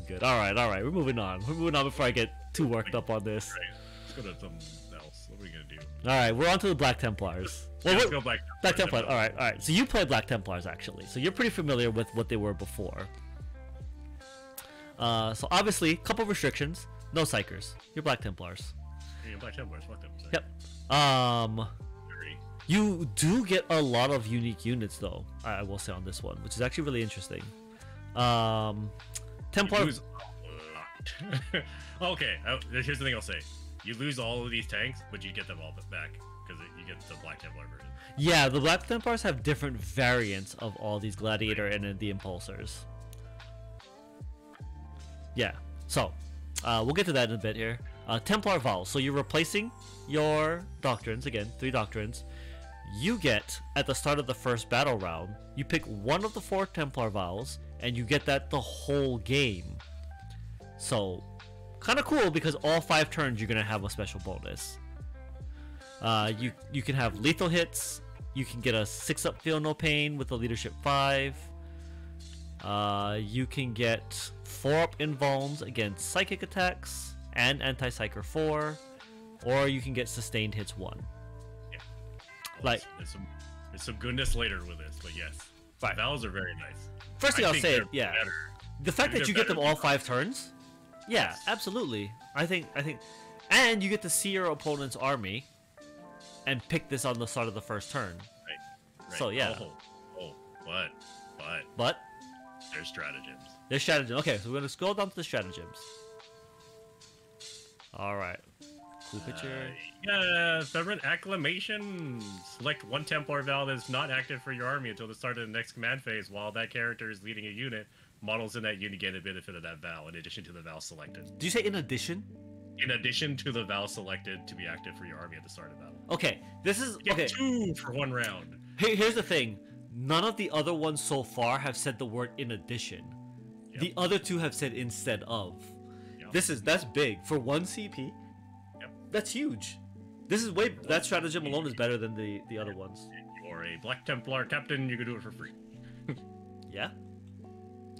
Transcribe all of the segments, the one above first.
good. All right. We're moving on. We're moving on before I get too worked up on this. Right. Let's go to something else. What are we gonna do? All right, we're on to the Black Templars. Well, let's go Black Templars. All right. So you played Black Templars actually, so you're pretty familiar with what they were before. So obviously, a couple restrictions. No psychers. You're Black Templars. Yeah, Black Templars. Fuck them. Yep. You do get a lot of unique units though. I will say on this one, which is actually really interesting. Templar. You lose a lot. Okay. Here's the thing I'll say. You lose all of these tanks, but you get them all back because you get the Black Templar version. Yeah, the Black Templars have different variants of all these Gladiator and then the Impulsors. Yeah, so we'll get to that in a bit here. Templar Vows. So you're replacing your Doctrines, again, 3 Doctrines. You get, at the start of the first battle round, you pick one of the 4 Templar Vows, and you get that the whole game. So, kind of cool because all 5 turns you're going to have a special bonus. You can have lethal hits. You can get a 6-up Feel No Pain with the Leadership 5. You can get 4-up Invulns against Psychic attacks and Anti-Psyker 4. Or you can get Sustained Hits 1. Yeah. Well, like, there's some goodness later with this, but yes. Right. Vows are very nice. First thing I'll say, yeah. Better. The fact that you get them all 5 turns, yeah, Yes. absolutely. I think, and you get to see your opponent's army, and pick this on the start of the first turn. Right. So yeah. But there's stratagems. There's stratagems. Okay, so we're gonna scroll down to the stratagems. All right. Cool picture. Yeah, Fervent Acclamation. Select one Templar Vow that is not active for your army until the start of the next command phase. While that character is leading a unit, models in that unit get a benefit of that vow in addition to the vow selected. Did you say in addition? In addition to the vow selected to be active for your army at the start of battle. Okay, this is You okay. get 2 for 1 round. Here's the thing. None of the other ones so far have said the word in addition. Yep. The other 2 have said instead of. Yep. That's big for 1 CP. Yep. That's huge. This is that stratagem alone is better than the other ones. You're a Black Templar captain, you can do it for free. Yeah.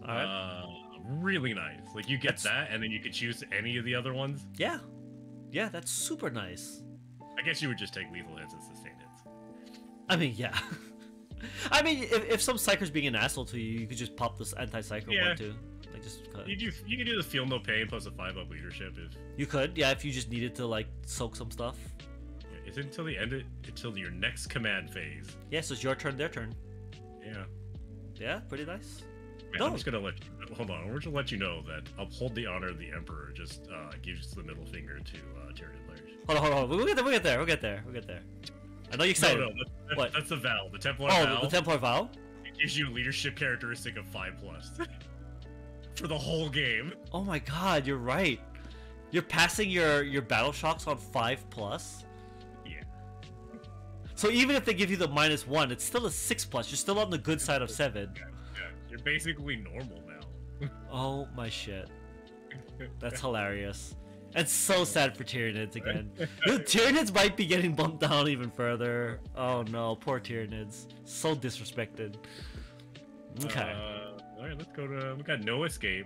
All right. Really nice. Like you get that, and then you could choose any of the other ones. Yeah. Yeah, that's super nice. I guess you would just take lethal hits and sustained hits. I mean, yeah. I mean, if some psyker's being an asshole to you, you could just pop this anti-psyker one too. Like just cut. You can do the Feel No Pain plus a 5-up leadership if you could, yeah, if you just needed to like soak some stuff. It's until the end until your next command phase. Yeah, so it's your turn, their turn. Yeah. Yeah, pretty nice. Man, I'm just gonna hold on. We're gonna let you know that Uphold the Honor of the Emperor just gives the middle finger to Tyranid players. Hold on. We'll get there. I know you're excited. No, that's the vow. The Templar vow. vow. The Templar vow? It gives you a leadership characteristic of 5+ for the whole game. Oh my god, you're right. You're passing your battle shocks on 5+. Yeah. So even if they give you the -1, it's still a 6+. You're still on the good side of 7. Yeah. You're basically normal now. Oh my shit. That's hilarious. And so sad for Tyranids again. Tyranids might be getting bumped down even further. Oh no, poor Tyranids. So disrespected. Okay. Alright, let's go to... We got No Escape.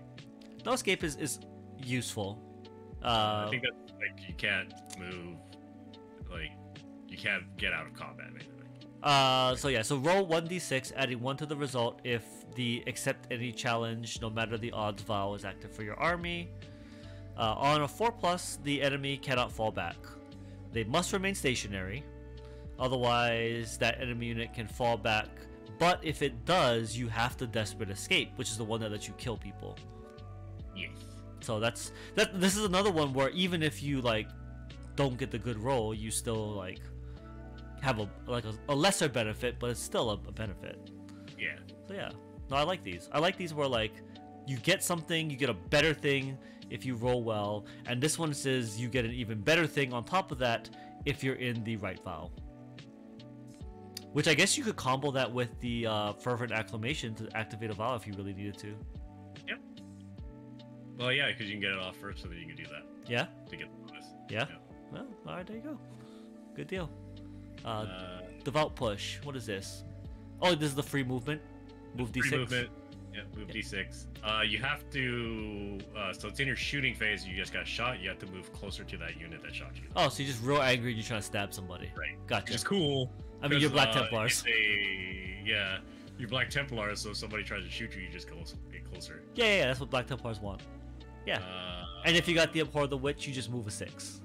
No Escape is useful. I think that's like you can't move, like you can't get out of combat basically. So roll 1d6, adding 1 to the result if the accept any challenge, no matter the odds vow, is active for your army. On a 4+, the enemy cannot fall back. They must remain stationary, otherwise that enemy unit can fall back. But if it does, you have to Desperate Escape, which is the one that lets you kill people. Yes. So this is another one where even if you like don't get the good roll, you still like have a lesser benefit, but it's still a benefit. Yeah. So yeah, no, I like these. I like these where like you get something, you get a better thing if you roll well, and this one says you get an even better thing on top of that if you're in the right vow. Which I guess you could combo that with the Fervent Acclamation to activate a vow if you really needed to. Yep. Well, yeah, because you can get it off first, so that you can do that. Yeah. To get the bonus. Yeah. Well, all right, there you go. Good deal. Devout Push. What is this? Oh, this is the free movement. Move D6. Free movement. Yeah, move D6. You have to. So it's in your shooting phase. You just got shot. You have to move closer to that unit that shot you. Oh, so you're just real angry and you're trying to stab somebody. Right. Gotcha. Which is cool. I mean, you're Black Templars. Yeah, you're Black Templars. So if somebody tries to shoot you, you just get closer. Yeah, that's what Black Templars want. Yeah. And if you got the Abhor the Witch, you just move a 6.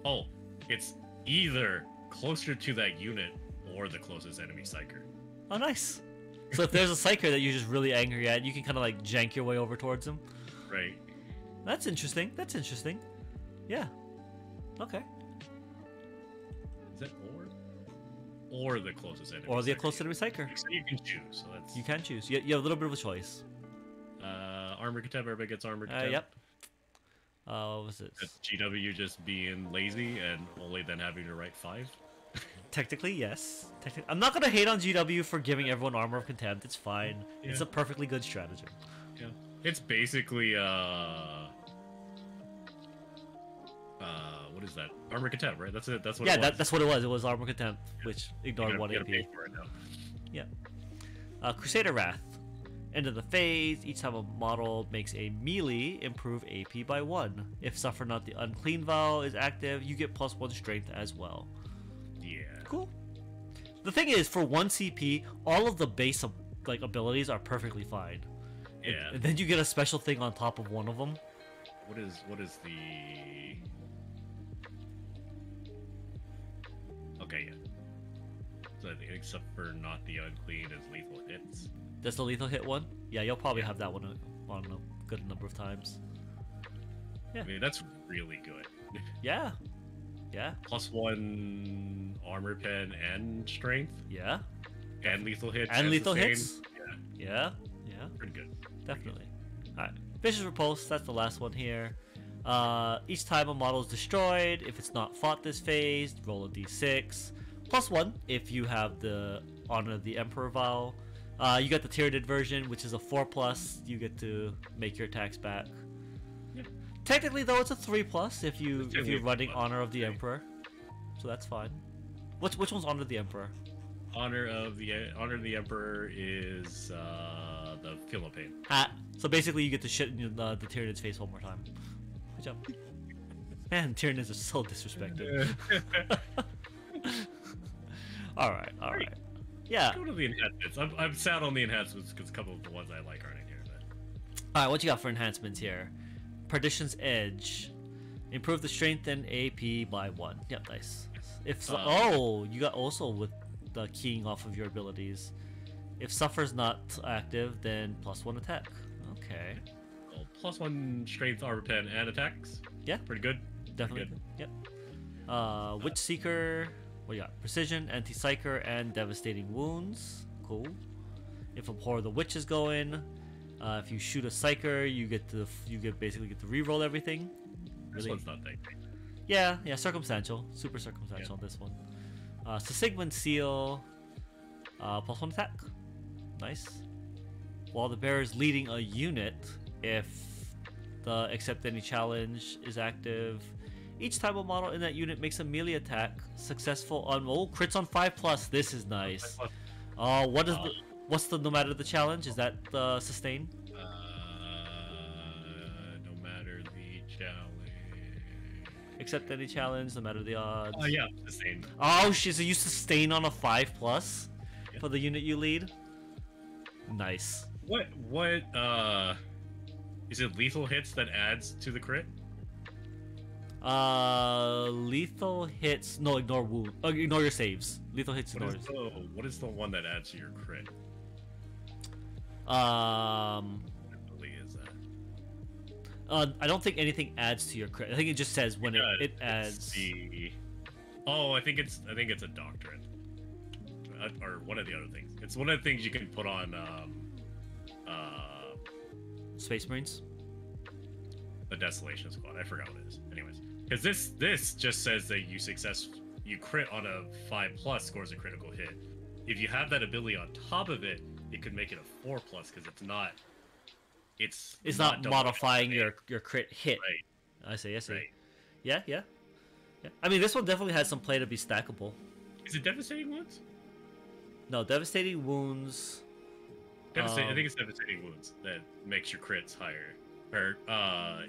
Oh, it's either closer to that unit or the closest enemy psyker. Oh, nice. So if there's a psyker that you're just really angry at, you can kind of like jank your way over towards him. Right. That's interesting. That's interesting. Yeah. Okay. Is that or the closest enemy? Or the closest enemy psyker. So you can choose. So that's. You can choose. You have a little bit of a choice. Armor Katev. Everybody gets Armor Katev. Yep. What was it? That's GW just being lazy and only then having to write 5. Technically, yes. I'm not gonna hate on GW for giving everyone Armor of Contempt. It's fine. Yeah. It's a perfectly good stratagem. Yeah. It's basically what is that? Armor Contempt, right? That's it. That's what. Yeah, it was. that's what it was. It was Armor Contempt, which You ignored gotta- 1 you AP. gotta pay for it now. Yeah. Crusader Wrath. End of the phase. Each time a model makes a melee, improve AP by 1. If Suffer Not the Unclean Vow is active, you get +1 strength as well. Yeah. Cool. The thing is, for 1 CP, all of the base abilities are perfectly fine. Yeah. And then you get a special thing on top of one of them. What is the? Okay, yeah. So I think except for Not the Unclean is lethal hits. That's the lethal hit one? Yeah, you'll probably have that one on a good number of times. Yeah. I mean, that's really good. Yeah. Yeah. +1 armor pen and strength Yeah. and lethal hits. And as lethal the same. hits. Yeah, Yeah. pretty good. Definitely. Alright. Vicious Repulse, that's the last one here. Each time a model is destroyed, if it's not fought this phase, roll a d6. +1 if you have the Honor of the Emperor Vow. You got the Tyranid version, which is a 4+. You get to make your attacks back. Yeah. Technically, though, it's a 3+ if you're technically running a Honor of the okay. Emperor. So that's fine. Which one's Honor of the Emperor? Honor of the Emperor is the Feel No Pain. So basically, you get to shit in the Tyranid's face one more time. Good job. Man, Tyranids are so disrespected. Alright. Yeah. Go to the enhancements. I'm sad on the enhancements because a couple of the ones I like aren't in here. But... Alright, what you got for enhancements here? Perdition's Edge. Improve the strength and AP by 1. Yep, nice. You got also with the keying off of your abilities. If Suffer's not active, then +1 attack. Okay. Well, +1 strength, armor pen, and attacks. Yeah. Pretty good. Definitely. Pretty Yep. Witch Seeker. What you got? Precision, Anti-Psyker, and Devastating Wounds. Cool. If Abhor the Witch is going, if you shoot a Psyker, you basically get to reroll everything. This one's not that great. Yeah, circumstantial. Super circumstantial on this one. Sigmund Seal, +1 attack. Nice. While the bearer is leading a unit, if the Accept Any Challenge is active, each time a model in that unit makes a melee attack, successful on crits on 5+. This is nice. What's the no matter the challenge? Is that sustain? No matter the challenge. Accept any challenge, no matter the odds. Oh yeah, sustain. Oh shit! So you sustain on a 5+ for the unit you lead. Nice. What is it? Lethal hits that adds to the crit? Lethal hits. No, ignore wound. Ignore your saves. Lethal hits. Ignore. What is the one that adds to your crit? What What is that? I don't think anything adds to your crit. I think it just says when it adds. Oh, I think it's a doctrine, or one of the other things. It's one of the things you can put on Space Marines. The Desolation Squad. I forgot what it is. Anyways, because this just says that you crit on a 5+ scores a critical hit. If you have that ability on top of it, it could make it a 4+ because it's not. It's not modifying your crit hit. Right. I see. Right. Yeah. I mean, this one definitely has some play to be stackable. Is it Devastating Wounds? No, Devastating Wounds. I think it's devastating wounds that makes your crits higher, or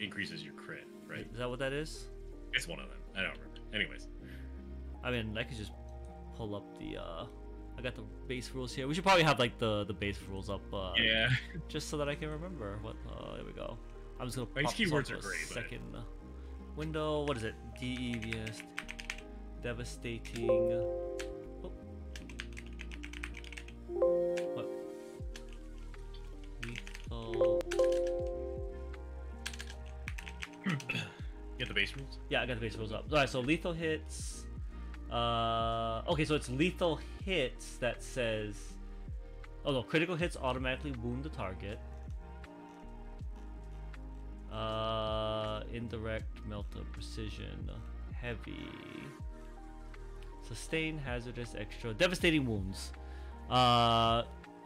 increases your crit, right? Is that what that is? It's one of them. I don't remember. Anyways, I mean, I could just pull up the. I got the base rules here. We should probably have like the base rules up. yeah. Just so that I can remember what. There we go. I'm just gonna. These Pop this keywords up are for a great, but- second window. What is it? Devious, devastating. Oh. What? Lethal. Get the base rules. Yeah, I got the base rules up. All right, so lethal hits. Okay, so it's lethal hits that says. Oh no, critical hits automatically wound the target. Indirect, melta, precision, heavy, sustain, hazardous, extra, devastating wounds.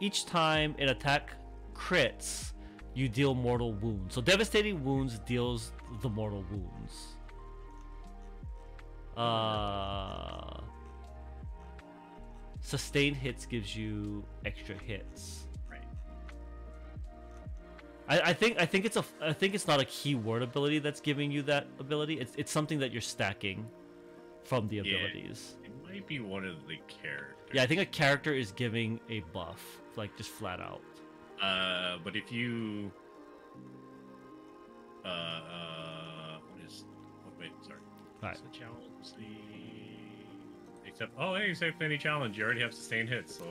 Each time an attack crits, you deal mortal wounds. So devastating wounds deals the mortal wounds. Sustained hits gives you extra hits. Right. I think it's not a keyword ability that's giving you that ability. It's something that you're stacking from the abilities. It might be one of the characters. Yeah, I think a character is giving a buff, like just flat out. But if you what is? Oh, wait, sorry. Right. What's the challenge? Except, oh, hey, except any challenge, you already have sustained hits, so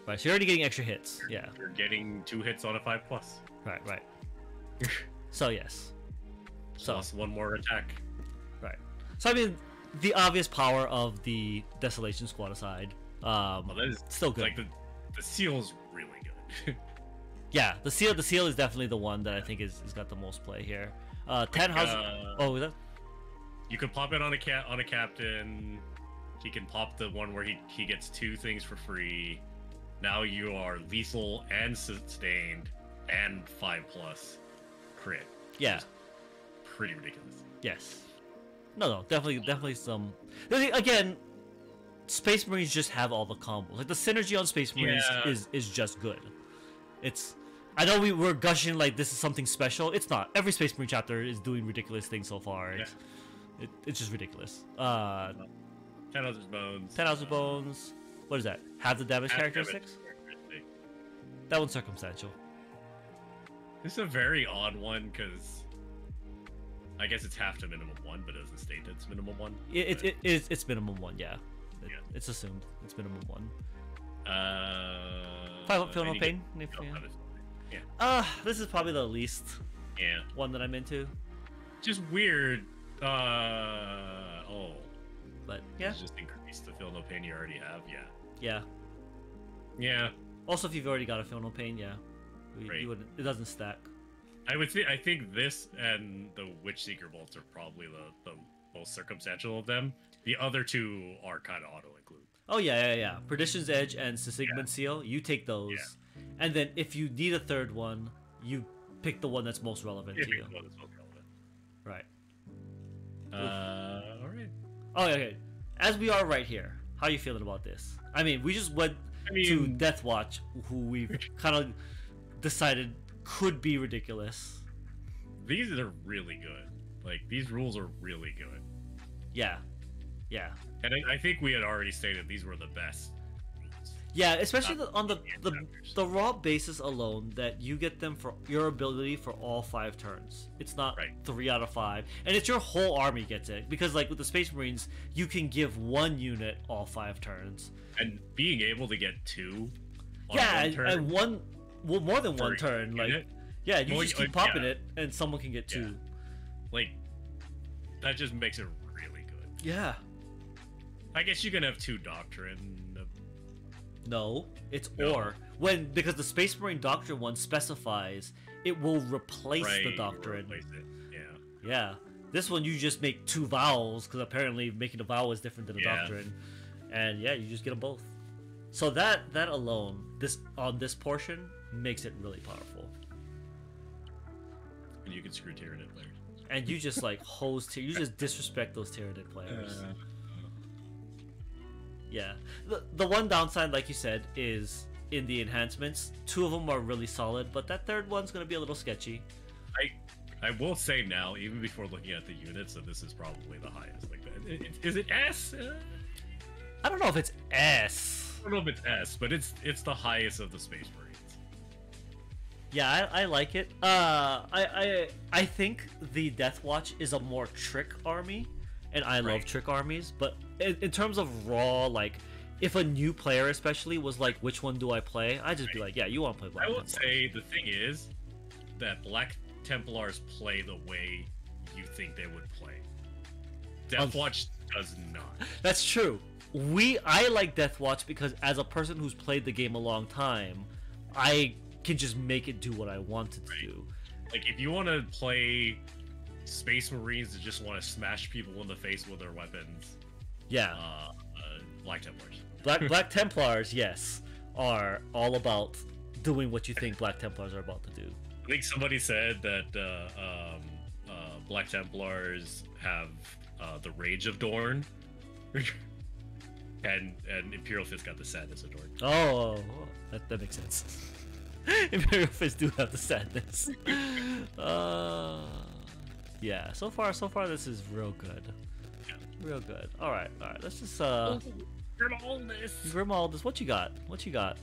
Right, so you're already getting extra hits. Yeah. you're getting 2 hits on a 5+. Right. So yes. So Plus 1 more attack. right. So I mean, the obvious power of the Desolation Squad aside, Well, that is still good. like the seal's really good. Yeah, the seal is definitely the one that I think is got the most play here. 10 houses. Oh, is that? You could pop it on a captain. He can pop the one where he gets 2 things for free. Now you are lethal and sustained and 5+ crit. Yeah. Pretty ridiculous. Yes. No, definitely some. Again, Space Marines just have all the combos. Like the synergy on Space Marines Yeah. is just good. It's. I know we're gushing like this is something special. It's not. Every Space Marine chapter is doing ridiculous things so far. Yeah. It's just ridiculous. 10,000 bones. 10,000 bones. What is that? Have the damage characteristics? Characteristic. That one's circumstantial. This is a very odd one because I guess it's half to minimum 1, but it doesn't state that it's minimum 1. It's minimum 1, yeah. Yeah. It's assumed it's minimum 1. Feel no and you pain. get- If, oh, yeah. that is- Yeah. This is probably the least Yeah. one that I'm into. Just weird. Oh. But yeah, It's just increase the feel no pain you already have. Yeah. yeah. Yeah. Also, if you've already got a feel no pain, yeah, Right. you wouldn't. It doesn't stack. I think this and the Witch Seeker bolts are probably the most circumstantial of them. The other 2 are kind of auto include. Oh yeah. Perdition's Edge and Sigmund Seal, you take those, and then if you need a third one, you pick the one that's most relevant to you. Right. All right. Oh, okay. As we are right here, how are you feeling about this? I mean, we just went to Death Watch, who we've kind of decided could be ridiculous. These are really good. Like, these rules are really good. Yeah. And I think we had already stated these were the best rules. Yeah, especially on the raw basis alone that you get them for your ability for all 5 turns. It's not 3 out of 5, and it's your whole army gets it because like with the Space Marines, you can give 1 unit all 5 turns. And being able to get 2. On Yeah, one turn, and more than one turn. Like, unit? yeah, you Well, just keep popping yeah. it, and someone can get 2. Like, that just makes it really good. Yeah. I guess you can have 2 Doctrine. No, it's No. or because the Space Marine Doctrine one specifies it will replace the Doctrine. Replace it. Yeah. Yeah. This one you just make 2 vowels because apparently making a vowel is different than a doctrine, and yeah, you just get them both. So that alone, this portion makes it really powerful. And you can screw Tyranid players. And you just like you just disrespect those Tyranid players. Yeah. The one downside, like you said, is in the enhancements. 2 of them are really solid, but that third one's gonna be a little sketchy. I will say now, even before looking at the units, that this is probably the highest. Like, is it S? I don't know if it's S. I don't know if it's S, but it's the highest of the Space Marines. Yeah, I like it. I think the Death Watch is a more trick army, and I love trick armies. But in terms of raw, like, if a new player especially was like, which one do I play? I'd just be like, yeah, you want to play Black Templars. Templars. I would say the thing is that Black Templars play the way you think they would play. Death Watch does not. That's true. I like Death Watch because as a person who's played the game a long time, I can just make it do what I want it to do. Like, if you want to play Space Marines that just want to smash people in the face with their weapons, yeah, Black Templars. Black Templars, yes, are all about doing what you think Black Templars are about to do. I think somebody said that Black Templars have the Rage of Dorn, and Imperial Fist got the Sadness of Dorn. Oh, that makes sense. Imperial Fist do have the sadness. Yeah. So far, this is real good. Yeah. Real good. All right. Let's just Grimaldus. What you got?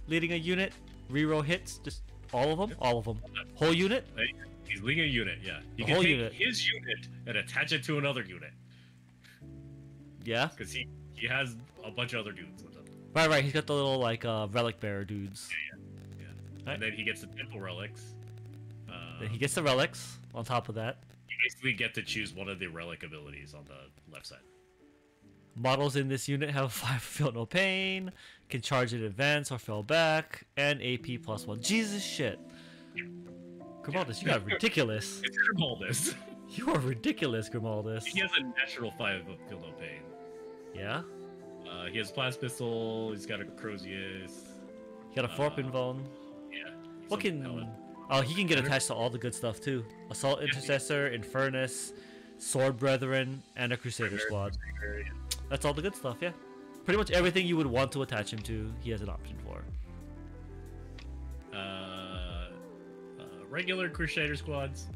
Leading a unit, reroll hits, just all of them. Whole unit. He's leading a unit. Yeah. He can take his unit and attach it to another unit. Yeah. Because he has a bunch of other dudes with him. Right. He's got the little like relic bearer dudes. Yeah. Right. And then he gets the temple relics. Then he gets the relics on top of that. You basically get to choose one of the relic abilities on the left side. Models in this unit have 5 feel no pain, can charge in advance or fell back, and AP +1. Jesus shit. Grimaldus, you are ridiculous. It's Grimaldus. You are ridiculous, Grimaldus. He has a natural 5 of feel no pain. Yeah? He has Blast Pistol, he's got a Crozius. He got a Thorpin Bone. Yeah. What can... Oh, he can get attached to all the good stuff, too. Assault Intercessor, Infernus, Sword Brethren, and a Crusader Squad. That's all the good stuff, yeah. Pretty much everything you would want to attach him to, he has an option for. Regular Crusader Squads.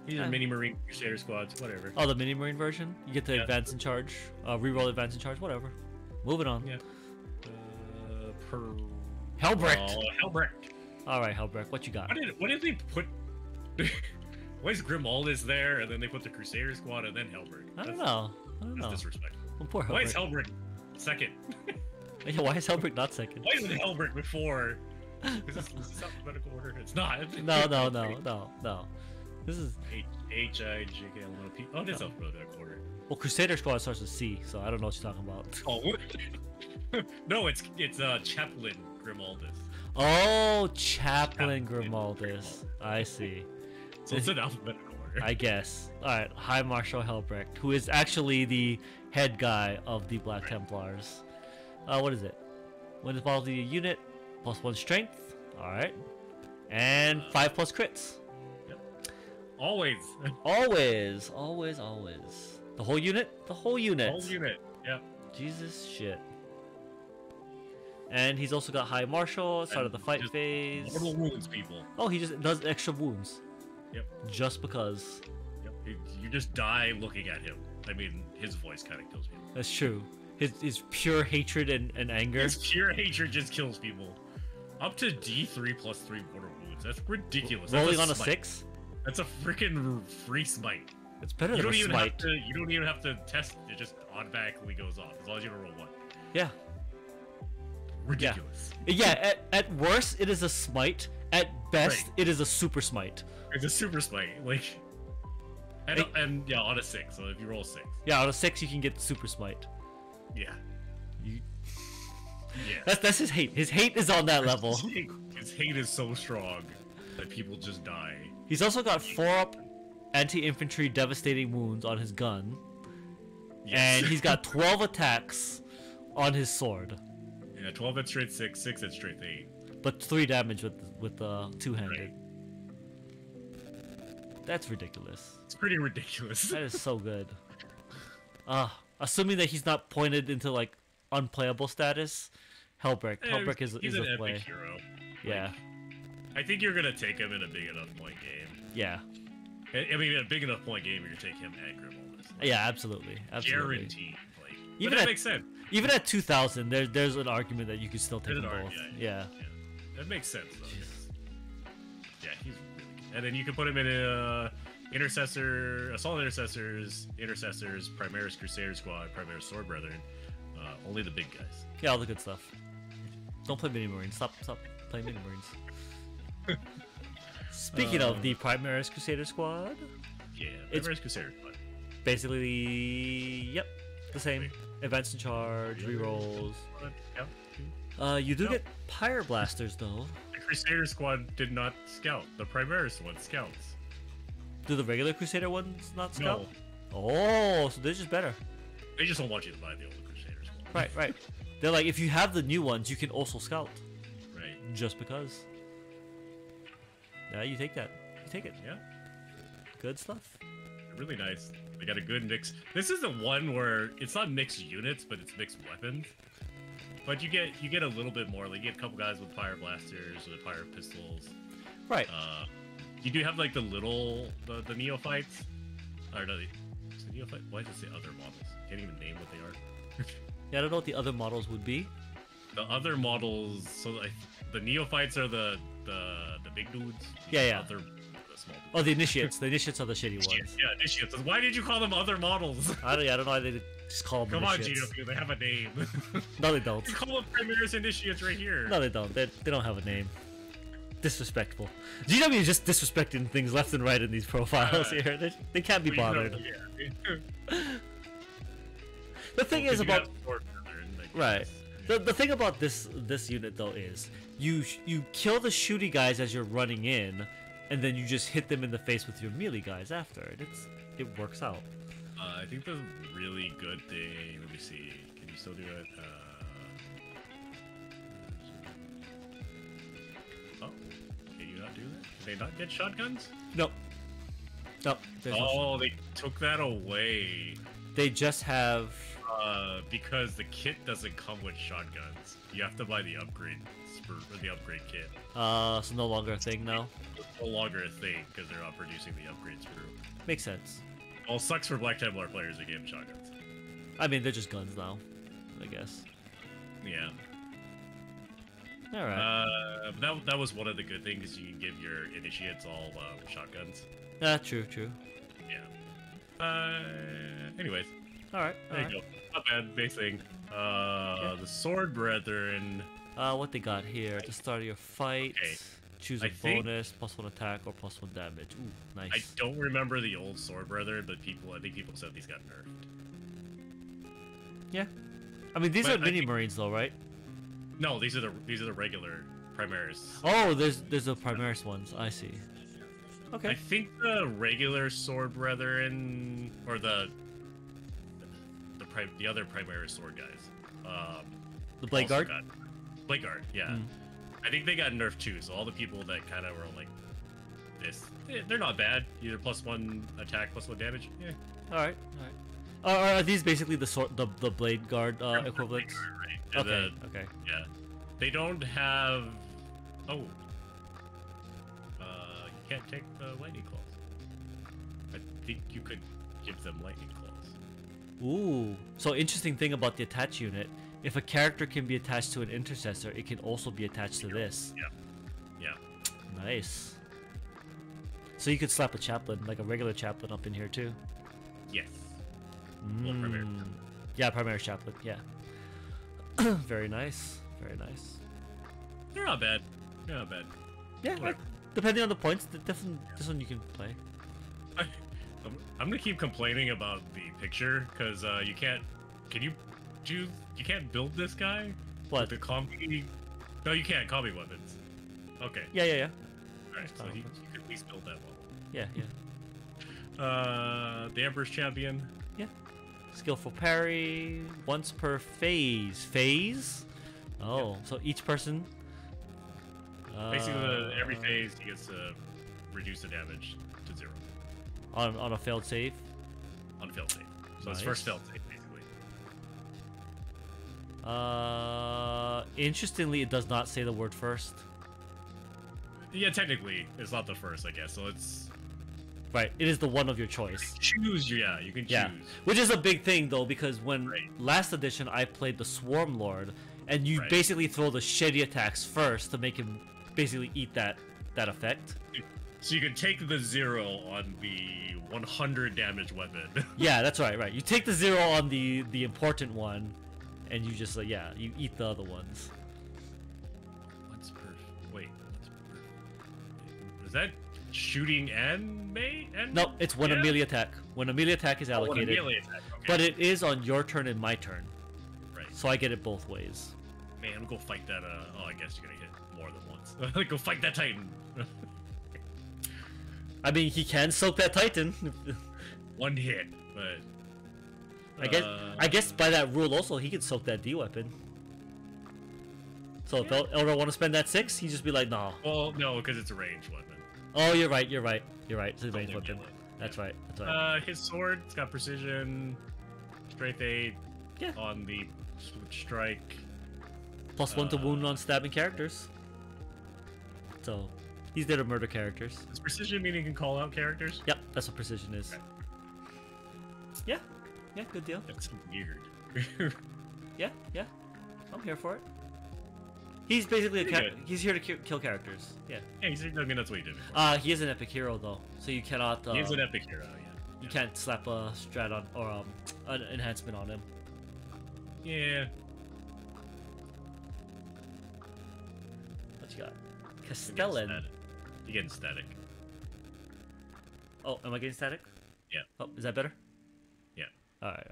These are Mini Marine Crusader Squads, whatever. Oh, the Mini Marine version? You get the advance in charge, reroll advance in charge, whatever. Moving on. Yeah. Helbrecht! Oh, Helbrecht! Alright, Helbrecht, what you got? What did they put... Why is Grimaldus there, and then they put the Crusader Squad, and then Helbrecht? I don't know. That's disrespectful. Well, poor Helbrecht. Why is Helbrecht second? Yeah, why is Helbrecht not second? Why isn't Helbrecht before? Is this alphabetical order? It's not. No. This is... H-I-J-K-L-O-P. Oh, it is alphabetical order. Well, Crusader Squad starts with C, so I don't know what you're talking about. Oh, what? No, it's Chaplain Grimaldus. Oh, Chaplain Grimaldus. I see. So it's in alphabetical order. I guess. Alright, High Marshal Helbrecht, who is actually the head guy of the Black Templars. What is it? When it's involved in a unit, +1 strength. Alright. And 5+ crits. Yep. Always. Always. The whole unit? The whole unit. Whole unit, yep. Jesus shit. And he's also got High Marshal, start of the fight phase. Mortal wounds people. Oh, he just does extra wounds. Yep. Just because. Yep. You just die looking at him. I mean, his voice kind of kills people. That's true. His pure hatred and anger. His pure hatred just kills people. Up to D3 + 3 mortal wounds. That's ridiculous. Rolling on a 6? That's a freaking free smite. It's better than a smite. You don't even have to test. It just automatically goes off as long as you don't roll 1. Yeah. Ridiculous. Yeah, at worst, it is a smite. At best, it is a super smite. It's a super smite. Like, and yeah, on a 6. So if you roll 6. Yeah, on a 6, you can get the super smite. Yeah. Yeah. That's his hate. His hate is on that level. His hate is so strong that people just die. He's also got 4-up anti-infantry devastating wounds on his gun. Yes. And he's got 12 attacks on his sword. Yeah, 12 at straight 6, 6 at straight 8. But 3 damage with the two-handed. Right. That's ridiculous. It's pretty ridiculous. That is so good. Assuming that he's not pointed into like unplayable status, Hellbreak. Hellbreak is he's a an play. epic hero. Yeah. I think you're gonna take him in a big enough point game. Yeah. I mean, in a big enough point game, you're gonna take him and Grim almost. Yeah, absolutely. Absolutely. Guaranteed. Like, Even but that at- makes sense. Even at 2000, there's an argument that you could still take There's them an both. argument, Yeah. That makes sense though. 'Cause, yeah, he's really good. And then you can put him in a intercessor, assault intercessors, Primaris Crusader Squad, Primaris Sword Brethren. Only the big guys. Yeah, all the good stuff. Don't play Mini Marines. Stop playing Mini Marines. Speaking of the Primaris Crusader Squad, Yeah, It's- Primaris Crusader Squad. basically, yep, the same. Advance in charge, rerolls. Yeah. You do Yep. get Pyre Blasters though. The Crusader Squad did not scout. The Primaris one scouts. Do the regular Crusader ones not scout? No, Oh, so they're just better. they just don't want you to buy the old Crusader Squad. Right, right. They're like, if you have the new ones, you can also scout. Right. Just because. Yeah, you take that. You take it. Yeah. Good stuff. Really nice. They got a good mix. This is the one where it's not mixed units, but it's mixed weapons. But you get a little bit more. Like you get a couple guys with fire blasters or fire pistols. Right. You do have like the neophytes. Or no, it's the neophyte. Why does it say other models? Can't even name what they are. Yeah, I don't know what the other models would be. The other models. So like the neophytes are the big dudes. Yeah, yeah. Other, the small. Oh, the initiates. The initiates are the shitty ones. Yeah, initiates. Why did you call them other models? I don't know why they just call them Come on, initiates. GW, they have a name. No, they don't. You call them Primaris Initiates right here. No, they don't. They don't have a name. Disrespectful. GW is just disrespecting things left and right in these profiles here. They can't be Well, you know, bothered. yeah. The thing is Because you about have Sword Brethren, like, right. yeah. The thing about this unit though is you kill the shooty guys as you're running in, and then you just hit them in the face with your melee guys after. And it works out. I think the really good thing. Let me see. Can you still do it? Oh, can you not do that? Can they not get shotguns? Nope. Nope. there's no Oh, they took that away. They just have. Because the kit doesn't come with shotguns. You have to buy the upgrade or the upgrade kit. So no longer a thing now. It's no longer a thing because they're not producing the upgrade sprue. Makes sense. Well, it sucks for Black Templar players that give shotguns. I mean, they're just guns now, I guess. Yeah. All right. That was one of the good things. You can give your initiates all shotguns. True. Yeah. Anyways, All right. there you go. Not bad. Base thing. The Sword Brethren. What they got here? At the start of your fight, Okay. choose a I think- bonus, +1 attack or +1 damage. Ooh, nice. I don't remember the old Sword Brethren, but I think people said these got nerfed. Yeah. I mean, these But are I mini think- marines though, right? No, these are the regular Primaris. Oh, there's the Primaris ones. I see. I Okay. think the regular Sword Brethren or the other Primaris Sword guys. The Blade also Guard. got- Blade Guard, yeah. Mm. I think they got nerfed too. So all the people that kind of were like this, they're not bad. Either +1 attack, +1 damage. Yeah. All right. Are these basically the Blade Guard equivalents? Right. Okay. Okay. Yeah. They don't have. Oh. You can't take the lightning claws. I think you could give them lightning claws. Ooh. So interesting thing about the attach unit. If a character can be attached to an intercessor, it can also be attached to this. Yeah. Nice. So you could slap a chaplain, like a regular chaplain, up in here too. Yes. Well, Primaris. Yeah, Primaris chaplain. Yeah. Very nice. Very nice. They're not bad. They're not bad. Yeah. Whatever. Depending on the points, this one you can play. I'm gonna keep complaining about the picture because you can't. Can you do? You can't build this guy. What? With the combi? No, you can't. Combi weapons. Okay. Yeah. Alright, so you could at least build that one. Yeah. The Emperor's Champion. Skillful parry once per phase. Phase? Oh, so each person. Basically, every phase he gets to reduce the damage to 0 on a failed save. on failed save. So Nice. it's first failed save, basically. Interestingly, it does not say the word first. Yeah, technically, it's not the first, I guess. So it's Right, it is the one of your choice. choose. Yeah, you can choose. Yeah, which is a big thing though, because when Right. last edition I played the Swarm Lord, and you Right. basically throw the shitty attacks first to make him basically eat that effect. So you can take the 0 on the 100 damage weapon. Yeah, that's right. Right, you take the 0 on the important one, and you just you eat the other ones. What's wait, is that shooting and May? And No, it's when a melee attack. When a melee attack is when a allocated. melee attack. Okay. But it is on your turn and my turn, right. so I get it both ways. Man, go fight that. Oh, I guess you're gonna hit more than once. Go fight that Titan. I mean, he can soak that Titan. One hit, but I guess by that rule also he can soak that D weapon. So if Eldar want to spend that 6, he'd just be like, nah. Well, no, because it's a ranged weapon. Oh, you're right. It's a ranged Only weapon. melee. That's right. That's right. His sword, it's got precision, strength 8 Yeah. on the switch strike. +1 to wound on stabbing characters. So he's there to murder characters. Does precision mean he can call out characters? Yep, that's what precision is. Okay. Yeah. Yeah, good deal. That's weird. Yeah. I'm here for it. He's basically Pretty good. he's here to kill characters. Yeah. Yeah, I mean, that's what he did before. He is an epic hero though, so you cannot. He's an epic hero, yeah. You can't slap a strat on or an enhancement on him. Yeah. What you got? You're Castellan. getting static. Oh, am I getting static? Yeah. Oh, is that better? Yeah. All right.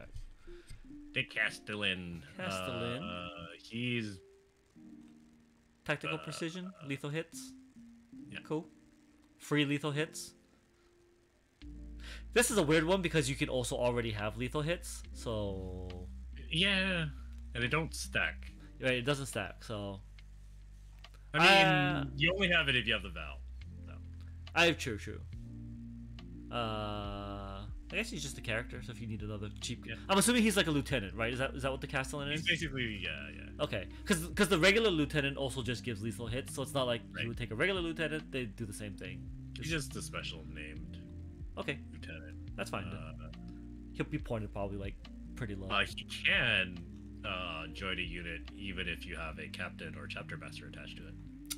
The Castellan. Castellan. He's Tactical precision, lethal hits. Yeah. Cool. Free lethal hits. This is a weird one because you can also already have lethal hits, so yeah, and they don't stack. right, it doesn't stack. So I mean, you only have it if you have the Val. true. I guess he's just a character, so if you need another cheap, Yeah. I'm assuming he's like a lieutenant, right? Is that what the Castellan He's is? basically yeah. Okay, because the regular lieutenant also just gives lethal hits, so it's not like Right. you would take a regular lieutenant; they do the same thing. He's just a special named Okay, lieutenant. that's fine. He'll be pointed probably like pretty low. He can join a unit even if you have a captain or chapter master attached to it.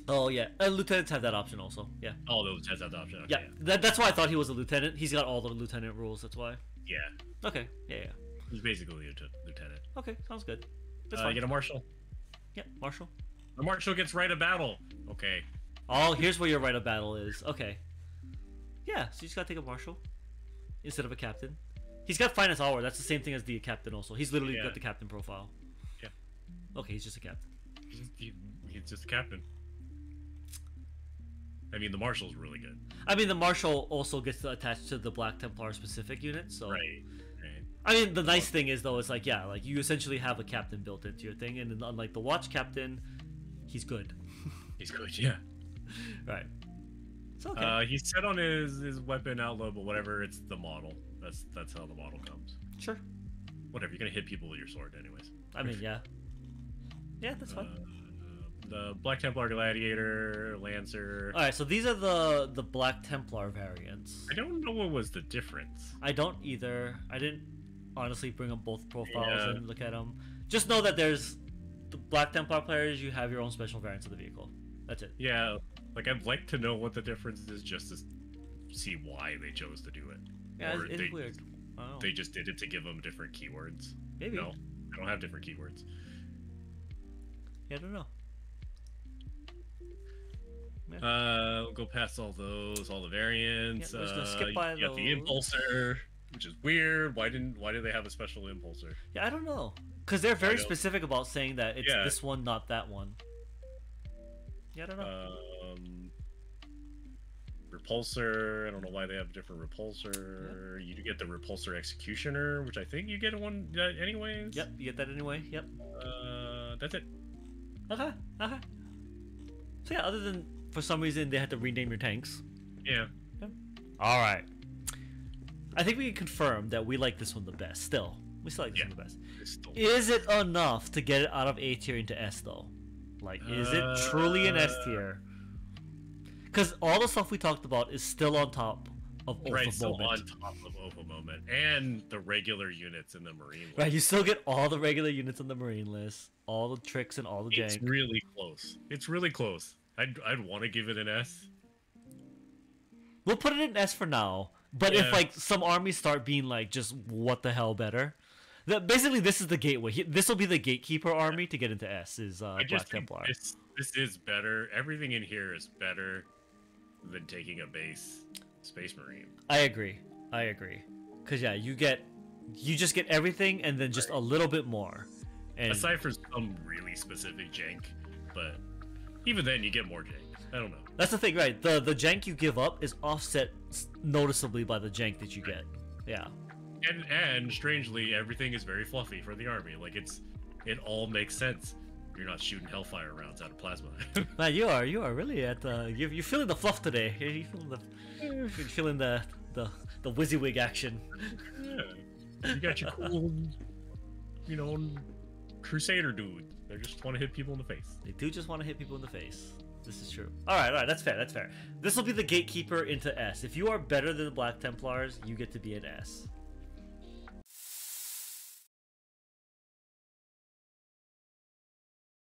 Oh yeah, lieutenants have that option also. Yeah. Oh, those has that option. Okay, Yeah, that's why I thought he was a lieutenant. He's got all the lieutenant rules. That's why. yeah. Okay. Yeah. He's basically a lieutenant. Okay, sounds good. That's You fine. get a marshal. Yeah, Marshal. The marshal gets right of battle. Okay. Oh, here's where your right of battle is. Okay. Yeah, so you just gotta take a Marshal instead of a captain. He's got finest hour. That's the same thing as the captain. Also, he's literally Yeah. got the captain profile. Yeah. Okay, he's just a captain. He's just a captain. I mean, the marshal's really good. I mean, the Marshal also gets attached to the Black Templar specific unit. So. Right. I mean, the nice thing is though, it's like like you essentially have a captain built into your thing, and unlike the Watch Captain, he's good. He's good, yeah. Right. It's okay. He's set on his weapon outload, but whatever, it's the model. That's how the model comes. Sure. Whatever, you're gonna hit people with your sword anyways. I mean, yeah. Yeah, that's fine. The Black Templar Gladiator, Lancer. All right, so these are the Black Templar variants. I don't know what was the difference. I don't either. I didn't honestly bring up both profiles Yeah. and look at them. Just know that there's the Black Templar players. You have your own special variants of the vehicle. That's it. Yeah, like I'd like to know what the difference is just to see why they chose to do it. Yeah, Or it's weird. I don't know. They just did it to give them different keywords. Maybe. No, I don't have different keywords. Yeah, I don't know. We'll go past all the variants. Yeah, we're just gonna skip by you got the those. impulsor, which is weird. Why did they have a special impulsor? Yeah, I don't know. Because they're very know. specific about saying that it's Yeah. this one, not that one. Yeah, I don't know. Repulsor. I don't know why they have a different repulsor. You do get the repulsor executioner, which I think you get one anyways. Yep, you get that anyway. Yep. That's it. Okay. So yeah, other than for some reason they had to rename your tanks. Yeah. All right. I think we can confirm that we like this one the best. Still, We still like this one the best. It's still Is it enough to get it out of A tier into S though? Like, is it truly an S tier? Because all the stuff we talked about is still on top of Oath right, of still Moment. on top of Oath of Moment, and the regular units in the Marine list. Right, you still get all the regular units on the Marine list, all the tricks and all the jank. It's really close. It's really close. I'd want to give it an S. We'll put it in S for now. But if like some armies start being like just what the hell better, basically this is the gateway. This will be the gatekeeper army to get into S. Is Black Templar. This is better. Everything in here is better than taking a base Space Marine. I agree. Cause yeah, you just get everything and then just a little bit more. And aside from some really specific jank, but even then you get more jank. I don't know. That's the thing, right? The jank you give up is offset noticeably by the jank that you get. Yeah. And strangely, everything is very fluffy for the army. Like it all makes sense. You're not shooting Hellfire rounds out of plasma. Man, you are really at you're feeling the fluff today. You're feeling the WYSIWYG action. Yeah. You got your cool, Crusader dude. They just want to hit people in the face. They do just want to hit people in the face. This is true. All right, that's fair. This will be the gatekeeper into S. If you are better than the Black Templars, you get to be an S.